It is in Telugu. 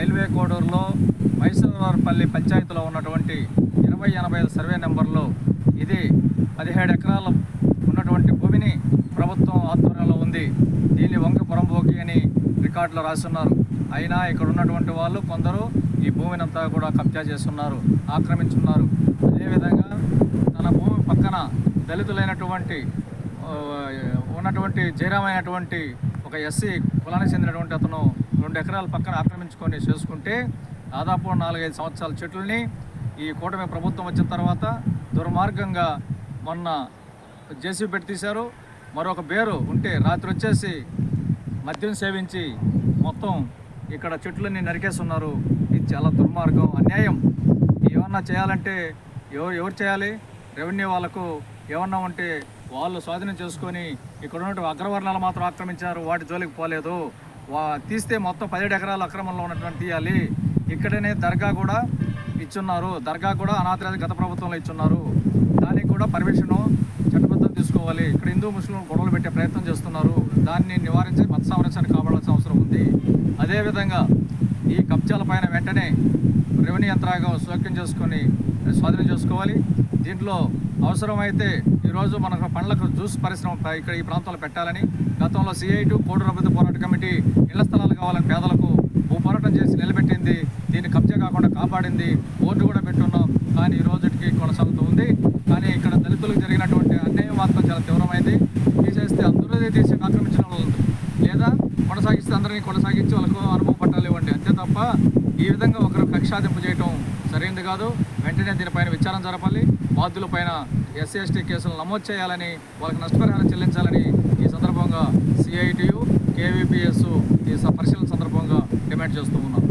రైల్వే కోడూరులో మైసూరుపల్లి పంచాయతీలో ఉన్నటువంటి 2085 సర్వే నెంబర్లో ఇది 17 ఎకరాలు ఉన్నటువంటి భూమిని ప్రభుత్వం ఆధ్వర్యంలో ఉంది. దీన్ని వంక పొరంబోకి అని రికార్డులో రాస్తున్నారు. అయినా ఇక్కడ ఉన్నటువంటి వాళ్ళు కొందరు ఈ భూమిని అంతా కూడా కబ్జా చేస్తున్నారు, ఆక్రమించున్నారు. అదేవిధంగా తన భూమి పక్కన దళితులైనటువంటి ఉన్నటువంటి జయరామైనటువంటి ఒక ఎస్సీ కులానికి చెందినటువంటి అతను 2 ఎకరాల పక్కన ఆక్రమించుకొని చేసుకుంటే దాదాపు 4-5 సంవత్సరాల చెట్లని ఈ కూటమి ప్రభుత్వం వచ్చిన తర్వాత దుర్మార్గంగా మొన్న జేసీబీ పెట్టి తీశారు. మరొక బేరు ఉంటే రాత్రి వచ్చేసి మద్యం సేవించి మొత్తం ఇక్కడ చెట్లన్నీ నరికేస్తున్నారు. ఇది చాలా దుర్మార్గం, అన్యాయం. ఏమన్నా చేయాలంటే ఎవరు చేయాలి? రెవెన్యూ వాళ్ళకు ఏమన్నా ఉంటే వాళ్ళు స్వాధీనం చేసుకొని ఇక్కడ ఉన్నటువంటి అగ్రవర్ణాలు మాత్రం ఆక్రమించారు, వాటి జోలికి పోలేదు. తీస్తే మొత్తం 17 ఎకరాలు అక్రమంలో ఉన్నటువంటి తీయాలి. ఇక్కడనే దర్గా కూడా ఇచ్చున్నారు, దర్గా కూడా అనాథరాజు గత ప్రభుత్వంలో ఇచ్చున్నారు. దానికి కూడా పర్మిషను చట్టబద్ధం తీసుకోవాలి. ఇక్కడ హిందూ ముస్లిం గొడవలు పెట్టే ప్రయత్నం చేస్తున్నారు. దాన్ని నివారించి మత సామరస్యాన్ని కాపాడాల్సిన అవసరం ఉంది. అదేవిధంగా ఈ కబ్జాల పైన వెంటనే రెవెన్యూ యంత్రాంగం జోక్యం చేసుకొని స్వాధీనం చేసుకోవాలి. దీంట్లో అవసరమైతే ఈరోజు మనకు పండ్లకు జ్యూస్ పరిశ్రమ ఇక్కడ ఈ ప్రాంతంలో పెట్టాలని గతంలో CI2 కోడూరు అభివృద్ధి పోరాట కమిటీ ఇళ్ల స్థలాలు కావాలని పేదలకు పోరాటం చేసి నిలబెట్టింది. దీన్ని కబ్జా కాకుండా కాపాడింది. బోర్డు కూడా పెట్టున్నాం, కానీ ఈ రోజుకి కొనసాగుతూ ఉంది. కానీ ఇక్కడ దళితులకు జరిగినటువంటి అన్యాయం మాత్రం చాలా తీవ్రమైంది. తీసేస్తే అందరూ తీసి ఆక్రమించిన వాళ్ళు లేదా కొనసాగిస్తే అందరినీ కొనసాగించి వాళ్ళకు అనుభవ పట్టాలు ఇవ్వండి, అంతే తప్ప ఈ విధంగా ఒకరు కక్షాదింపు చేయటం సరైనది కాదు. వెంటనే దీనిపైన విచారణ జరపాలి. బాధ్యులపైన SC/ST కేసులు నమోదు చేయాలని, వాళ్ళకి నష్టపరిహారం చెల్లించాలని ఈ సందర్భంగా CITU KVPS ఈ పరిశీలన సందర్భంగా డిమాండ్ చేస్తూ ఉన్నాం.